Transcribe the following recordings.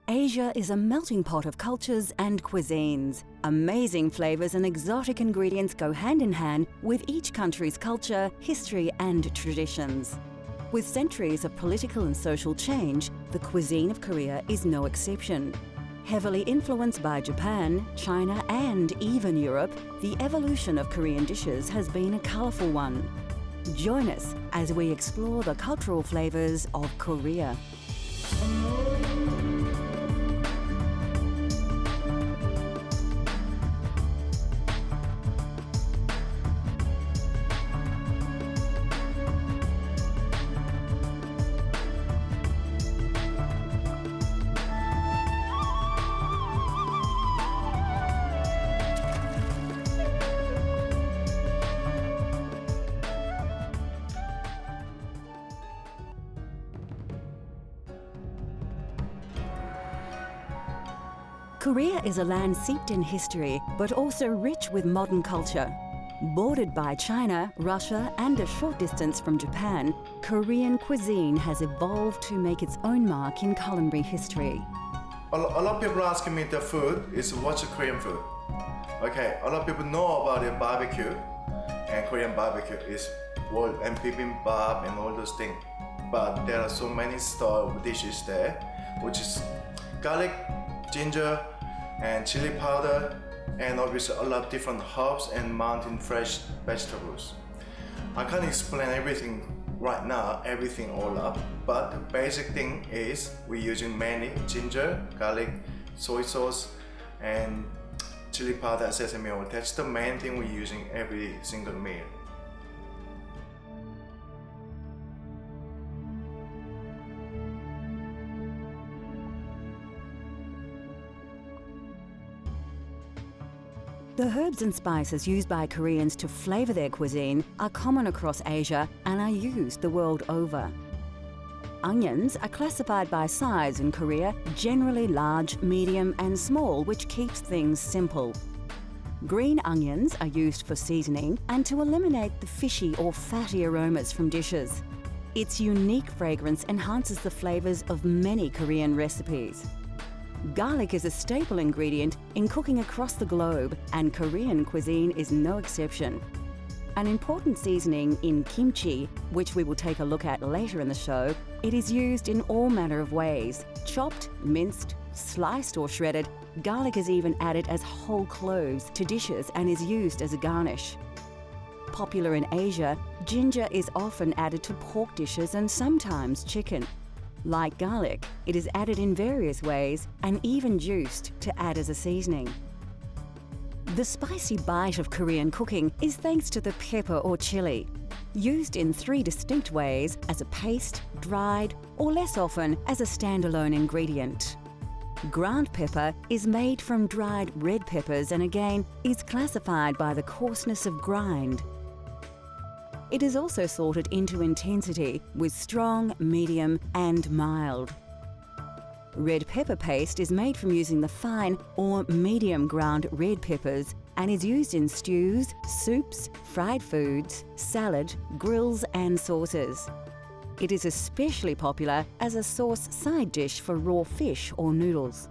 Asia is a melting pot of cultures and cuisines. Amazing flavours and exotic ingredients go hand in hand with each country's culture, history and traditions. With centuries of political and social change, the cuisine of Korea is no exception. Heavily influenced by Japan, China and even Europe, the evolution of Korean dishes has been a colourful one. Join us as we explore the cultural flavours of Korea. Korea is a land steeped in history, but also rich with modern culture. Bordered by China, Russia and a short distance from Japan, Korean cuisine has evolved to make its own mark in culinary history. A lot of people asking me the food is what's Korean food? Okay, a lot of people know about the barbecue, and Korean barbecue is wall and bibimbap and all those things. But there are so many style dishes there, which is garlic, ginger, and chili powder, and obviously a lot of different herbs and mountain fresh vegetables. I can't explain everything right now, everything all up, but the basic thing is we're using mainly ginger, garlic, soy sauce, and chili powder, sesame oil. That's the main thing we're using every single meal. The herbs and spices used by Koreans to flavour their cuisine are common across Asia and are used the world over. Onions are classified by size in Korea, generally large, medium and small, which keeps things simple. Green onions are used for seasoning and to eliminate the fishy or fatty aromas from dishes. Its unique fragrance enhances the flavours of many Korean recipes. Garlic is a staple ingredient in cooking across the globe, and Korean cuisine is no exception. An important seasoning in kimchi, which we will take a look at later in the show, it is used in all manner of ways. Chopped, minced, sliced or shredded, garlic is even added as whole cloves to dishes and is used as a garnish. Popular in Asia, ginger is often added to pork dishes and sometimes chicken. Like garlic, it is added in various ways and even juiced to add as a seasoning. The spicy bite of Korean cooking is thanks to the pepper or chili. Used in 3 distinct ways, as a paste, dried, or less often as a standalone ingredient. Ground pepper is made from dried red peppers and again is classified by the coarseness of grind. It is also sorted into intensity with strong, medium and mild. Red pepper paste is made from using the fine or medium ground red peppers and is used in stews, soups, fried foods, salad, grills and sauces. It is especially popular as a sauce side dish for raw fish or noodles.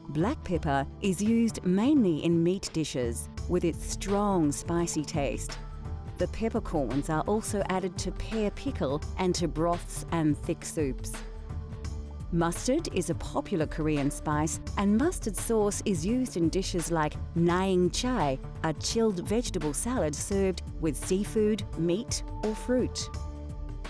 Black pepper is used mainly in meat dishes with its strong spicy taste. The peppercorns are also added to pear pickle and to broths and thick soups. Mustard is a popular Korean spice, and mustard sauce is used in dishes like naing chai, a chilled vegetable salad served with seafood, meat or fruit.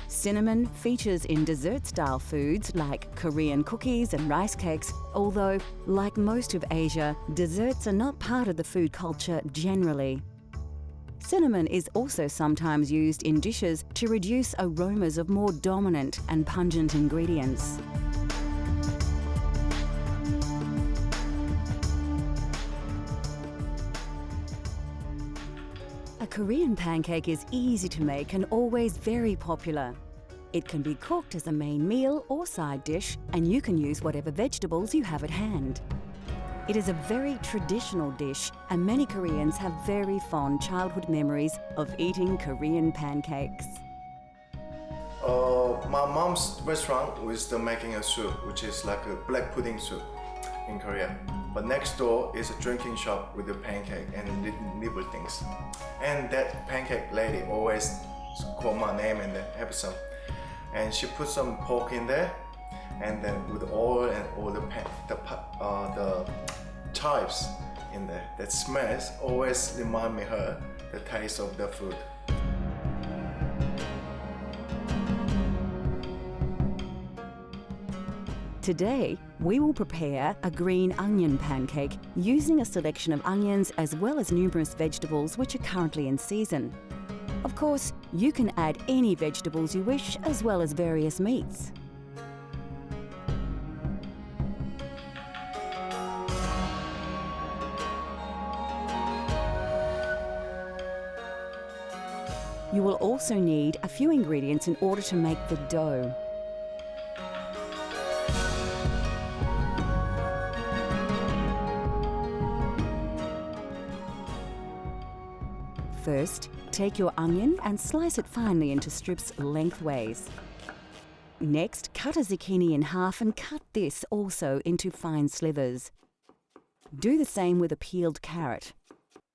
Cinnamon features in dessert-style foods like Korean cookies and rice cakes, although, like most of Asia, desserts are not part of the food culture generally. Cinnamon is also sometimes used in dishes to reduce aromas of more dominant and pungent ingredients. A Korean pancake is easy to make and always very popular. It can be cooked as a main meal or side dish, and you can use whatever vegetables you have at hand. It is a very traditional dish, and many Koreans have very fond childhood memories of eating Korean pancakes. my mom's restaurant was still making a soup, which is like a black pudding soup in Korea. But next door is a drinking shop with a pancake and little things. And that pancake lady always call my name in the episode. And she put some pork in there, and then with oil and all the chives in there. That smells always remind me her the taste of the food. Today, we will prepare a green onion pancake using a selection of onions as well as numerous vegetables which are currently in season. Of course, you can add any vegetables you wish as well as various meats. You will also need a few ingredients in order to make the dough. First, take your onion and slice it finely into strips lengthways. Next, cut a zucchini in half and cut this also into fine slivers. Do the same with a peeled carrot.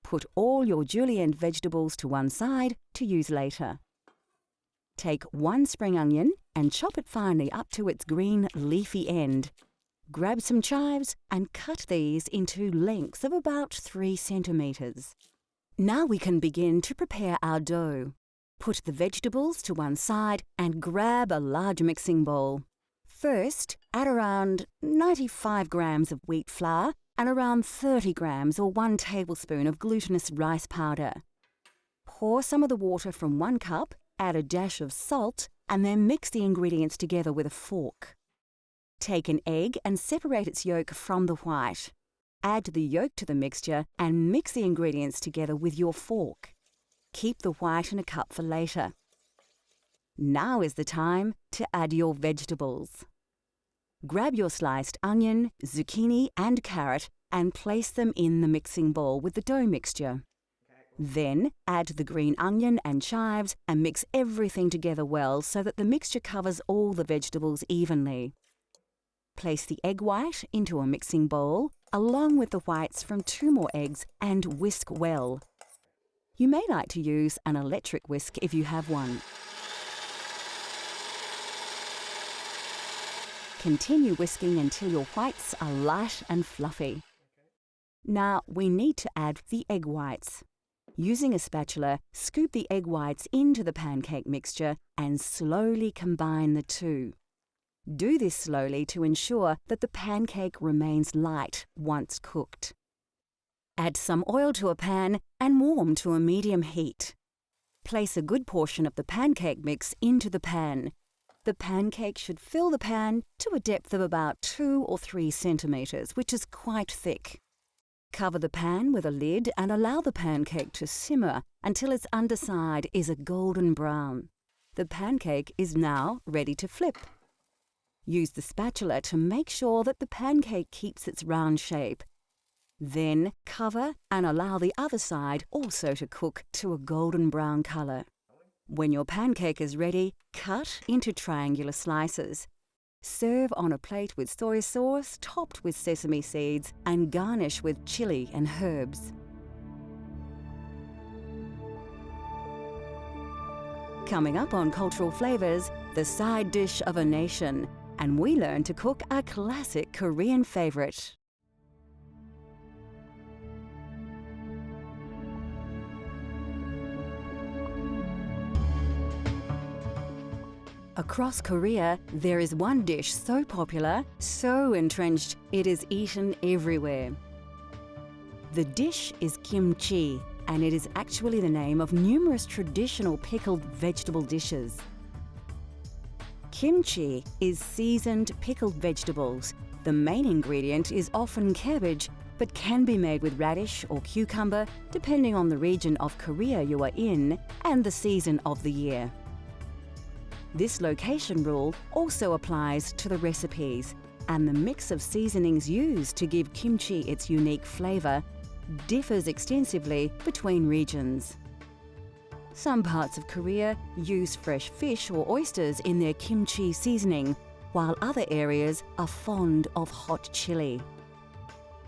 Put all your julienne vegetables to one side to use later. Take one spring onion and chop it finely up to its green leafy end. Grab some chives and cut these into lengths of about 3 centimetres. Now we can begin to prepare our dough. Put the vegetables to one side and grab a large mixing bowl. First, add around 95 grams of wheat flour and around 30 grams or 1 tablespoon of glutinous rice powder. Pour some of the water from 1 cup, add a dash of salt, and then mix the ingredients together with a fork. Take an egg and separate its yolk from the white. Add the yolk to the mixture and mix the ingredients together with your fork. Keep the white in a cup for later. Now is the time to add your vegetables. Grab your sliced onion, zucchini and carrot and place them in the mixing bowl with the dough mixture. Then add the green onion and chives and mix everything together well so that the mixture covers all the vegetables evenly. Place the egg white into a mixing bowl along with the whites from 2 more eggs and whisk well. You may like to use an electric whisk if you have one. Continue whisking until your whites are light and fluffy. Now we need to add the egg whites. Using a spatula, scoop the egg whites into the pancake mixture and slowly combine the two. Do this slowly to ensure that the pancake remains light once cooked. Add some oil to a pan and warm to a medium heat. Place a good portion of the pancake mix into the pan. The pancake should fill the pan to a depth of about 2 or 3 centimetres, which is quite thick. Cover the pan with a lid and allow the pancake to simmer until its underside is a golden brown. The pancake is now ready to flip. Use the spatula to make sure that the pancake keeps its round shape. Then cover and allow the other side also to cook to a golden brown colour. When your pancake is ready, cut into triangular slices. Serve on a plate with soy sauce topped with sesame seeds and garnish with chili and herbs. Coming up on Cultural Flavours, the side dish of a nation, and we learn to cook a classic Korean favourite. Across Korea, there is one dish so popular, so entrenched, it is eaten everywhere. The dish is kimchi, and it is actually the name of numerous traditional pickled vegetable dishes. Kimchi is seasoned pickled vegetables. The main ingredient is often cabbage, but can be made with radish or cucumber, depending on the region of Korea you are in and the season of the year. This location rule also applies to the recipes, and the mix of seasonings used to give kimchi its unique flavour differs extensively between regions. Some parts of Korea use fresh fish or oysters in their kimchi seasoning, while other areas are fond of hot chili.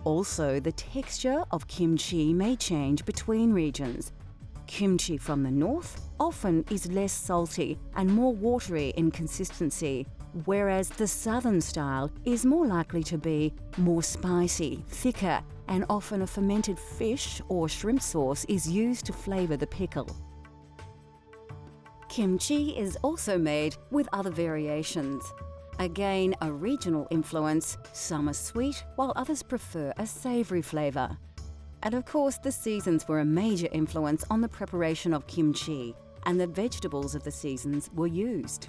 Also, the texture of kimchi may change between regions. Kimchi from the north often is less salty and more watery in consistency, whereas the southern style is more likely to be more spicy, thicker, and often a fermented fish or shrimp sauce is used to flavour the pickle. Kimchi is also made with other variations. Again, a regional influence. Some are sweet, while others prefer a savoury flavour. And of course, the seasons were a major influence on the preparation of kimchi, and the vegetables of the seasons were used.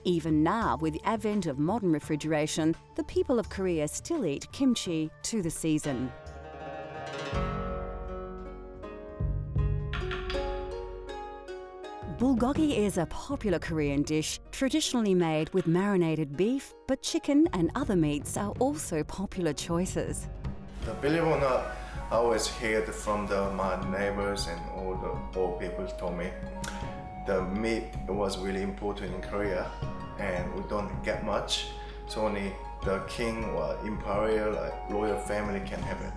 Even now, with the advent of modern refrigeration, the people of Korea still eat kimchi to the season. Bulgogi is a popular Korean dish, traditionally made with marinated beef, but chicken and other meats are also popular choices. Believe it or not, I always heard from my neighbors and all the old people told me the meat was really important in Korea, and we don't get much, so only the king or imperial, royal family can have it.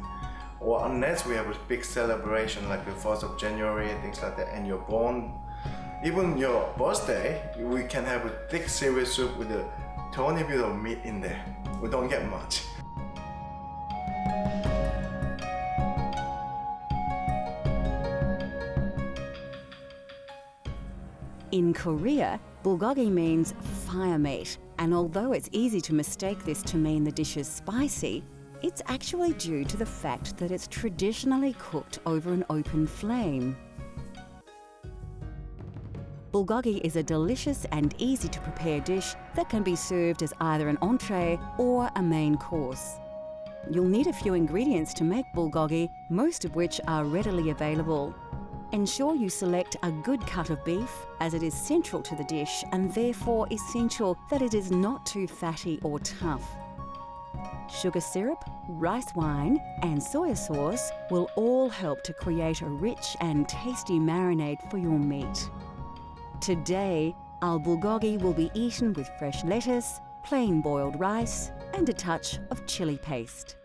Or unless we have a big celebration like the 4th of January and things like that, and you're born, even your birthday, we can have a thick cereal soup with a tiny bit of meat in there. We don't get much. In Korea, bulgogi means fire meat, and although it's easy to mistake this to mean the dish is spicy, it's actually due to the fact that it's traditionally cooked over an open flame. Bulgogi is a delicious and easy to prepare dish that can be served as either an entree or a main course. You'll need a few ingredients to make bulgogi, most of which are readily available. Ensure you select a good cut of beef, as it is central to the dish and therefore essential that it is not too fatty or tough. Sugar syrup, rice wine and soy sauce will all help to create a rich and tasty marinade for your meat. Today, our bulgogi will be eaten with fresh lettuce, plain boiled rice and a touch of chili paste.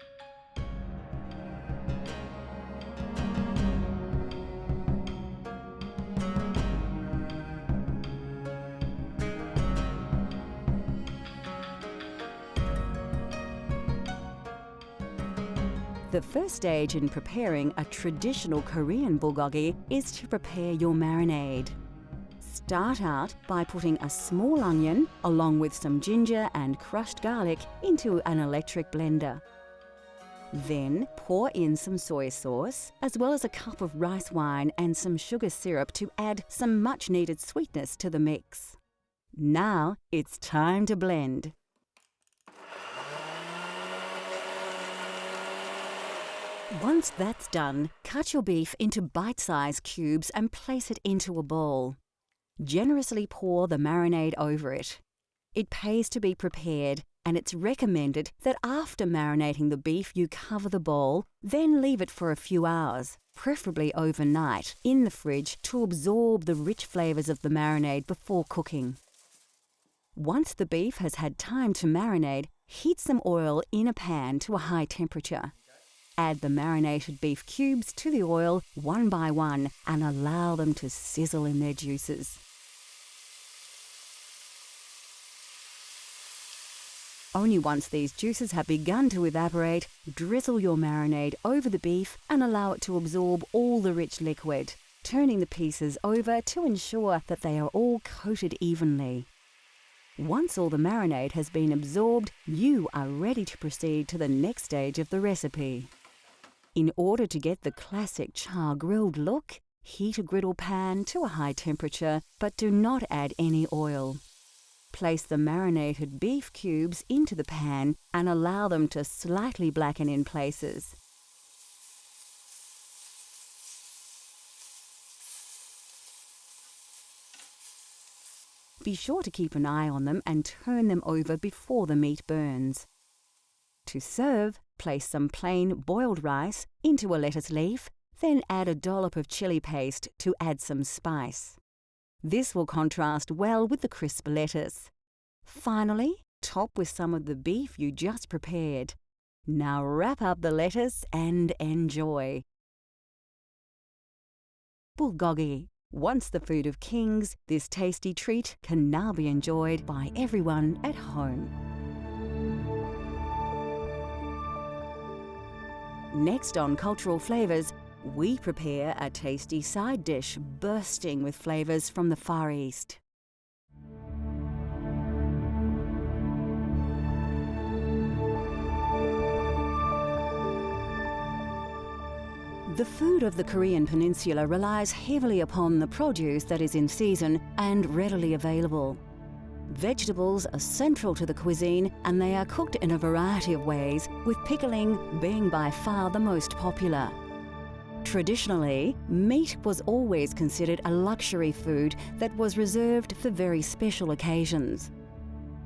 The first stage in preparing a traditional Korean bulgogi is to prepare your marinade. Start out by putting a small onion along with some ginger and crushed garlic into an electric blender. Then pour in some soy sauce, as well as a cup of rice wine and some sugar syrup to add some much needed sweetness to the mix. Now it's time to blend. Once that's done, cut your beef into bite-sized cubes and place it into a bowl. Generously pour the marinade over it. It pays to be prepared, and it's recommended that after marinating the beef you cover the bowl, then leave it for a few hours, preferably overnight, in the fridge to absorb the rich flavours of the marinade before cooking. Once the beef has had time to marinate, heat some oil in a pan to a high temperature. Add the marinated beef cubes to the oil one by one and allow them to sizzle in their juices. Only once these juices have begun to evaporate, drizzle your marinade over the beef and allow it to absorb all the rich liquid, turning the pieces over to ensure that they are all coated evenly. Once all the marinade has been absorbed, you are ready to proceed to the next stage of the recipe. In order to get the classic char-grilled look, heat a griddle pan to a high temperature, but do not add any oil. Place the marinated beef cubes into the pan and allow them to slightly blacken in places. Be sure to keep an eye on them and turn them over before the meat burns. To serve, place some plain boiled rice into a lettuce leaf, Then add a dollop of chili paste to add some spice. This will contrast well with the crisp lettuce. Finally, top with some of the beef you just prepared. Now wrap up the lettuce and enjoy. Bulgogi. Once the food of kings, this tasty treat can now be enjoyed by everyone at home. Next on Cultural Flavours, we prepare a tasty side dish bursting with flavours from the Far East. The food of the Korean peninsula relies heavily upon the produce that is in season and readily available. Vegetables are central to the cuisine and they are cooked in a variety of ways, with pickling being by far the most popular. Traditionally, meat was always considered a luxury food that was reserved for very special occasions.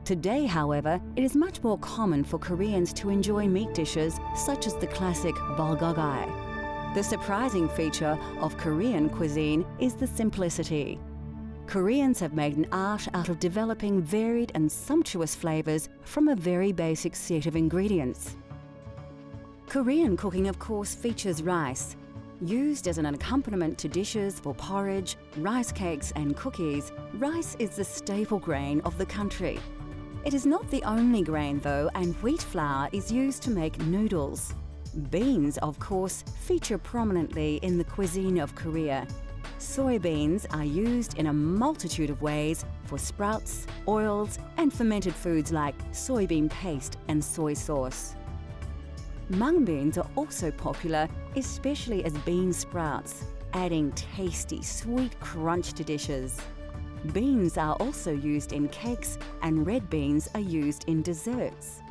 Today, however, it is much more common for Koreans to enjoy meat dishes such as the classic bulgogi. The surprising feature of Korean cuisine is the simplicity. Koreans have made an art out of developing varied and sumptuous flavours from a very basic set of ingredients. Korean cooking, of course, features rice. Used as an accompaniment to dishes for porridge, rice cakes and cookies, rice is the staple grain of the country. It is not the only grain though, and wheat flour is used to make noodles. Beans, of course, feature prominently in the cuisine of Korea. Soybeans are used in a multitude of ways for sprouts, oils, and fermented foods like soybean paste and soy sauce. Mung beans are also popular, especially as bean sprouts, adding tasty, sweet crunch to dishes. Beans are also used in cakes, and red beans are used in desserts.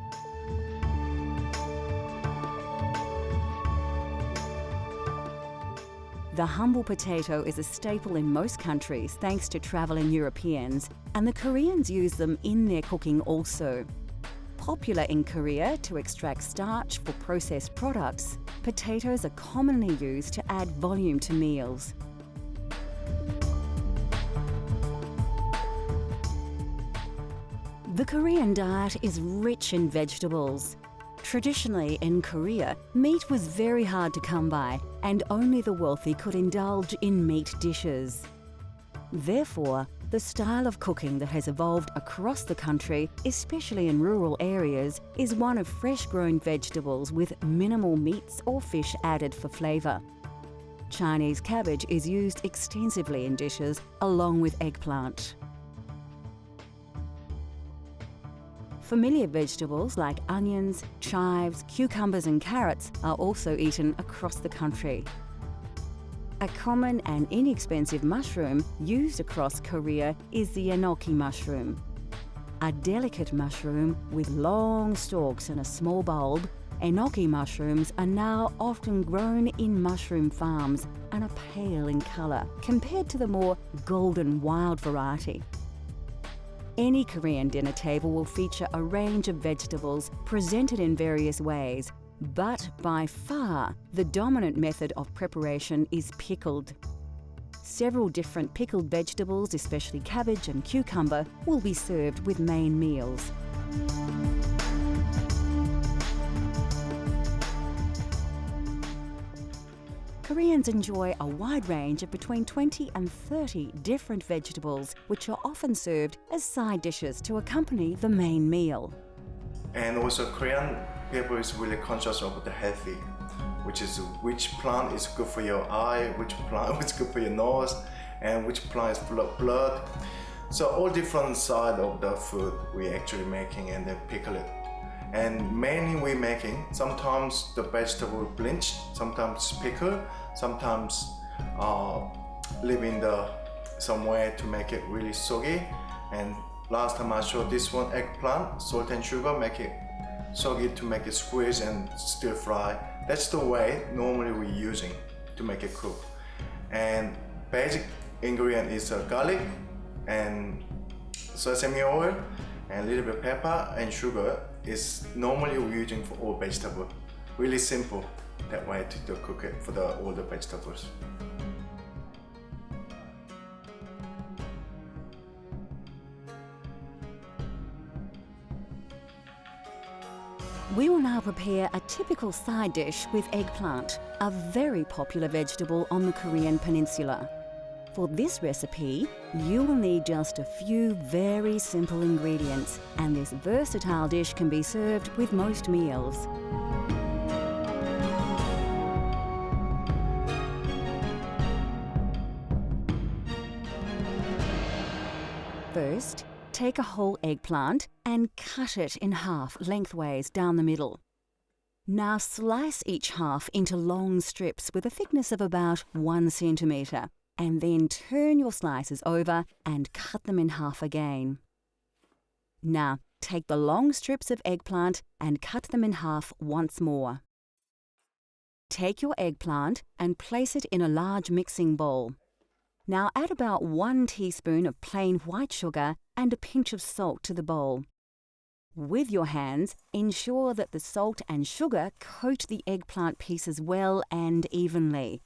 The humble potato is a staple in most countries thanks to travelling Europeans, and the Koreans use them in their cooking also. Popular in Korea to extract starch for processed products, potatoes are commonly used to add volume to meals. The Korean diet is rich in vegetables. Traditionally in Korea, meat was very hard to come by, and only the wealthy could indulge in meat dishes. Therefore, the style of cooking that has evolved across the country, especially in rural areas, is one of fresh-grown vegetables with minimal meats or fish added for flavour. Chinese cabbage is used extensively in dishes, along with eggplant. Familiar vegetables like onions, chives, cucumbers and carrots are also eaten across the country. A common and inexpensive mushroom used across Korea is the enoki mushroom. A delicate mushroom with long stalks and a small bulb, enoki mushrooms are now often grown in mushroom farms and are pale in colour compared to the more golden wild variety. Any Korean dinner table will feature a range of vegetables presented in various ways, but by far the dominant method of preparation is pickled. Several different pickled vegetables, especially cabbage and cucumber, will be served with main meals. Koreans enjoy a wide range of between 20 and 30 different vegetables, which are often served as side dishes to accompany the main meal. And also Korean people is really conscious of the healthy, which is which plant is good for your eye, which plant is good for your nose, and which plant is full of blood. So all different side of the food we actually making and then pickle it. And mainly we making, sometimes the vegetable bleached, sometimes pickled, sometimes leave in the some way to make it really soggy. And last time I showed this one, eggplant, salt and sugar, make it soggy to make it squeeze and stir fry. That's the way normally we're using to make it cook. And basic ingredient is garlic and sesame oil and a little bit pepper and sugar is normally we're using for all vegetable. Really simple that way to cook it for all the vegetables. We will now prepare a typical side dish with eggplant, a very popular vegetable on the Korean peninsula. For this recipe, you will need just a few very simple ingredients, and this versatile dish can be served with most meals. First, take a whole eggplant and cut it in half lengthways down the middle. Now slice each half into long strips with a thickness of about 1 centimetre, and then turn your slices over and cut them in half again. Now take the long strips of eggplant and cut them in half once more. Take your eggplant and place it in a large mixing bowl. Now add about 1 teaspoon of plain white sugar and a pinch of salt to the bowl. With your hands, ensure that the salt and sugar coat the eggplant pieces well and evenly,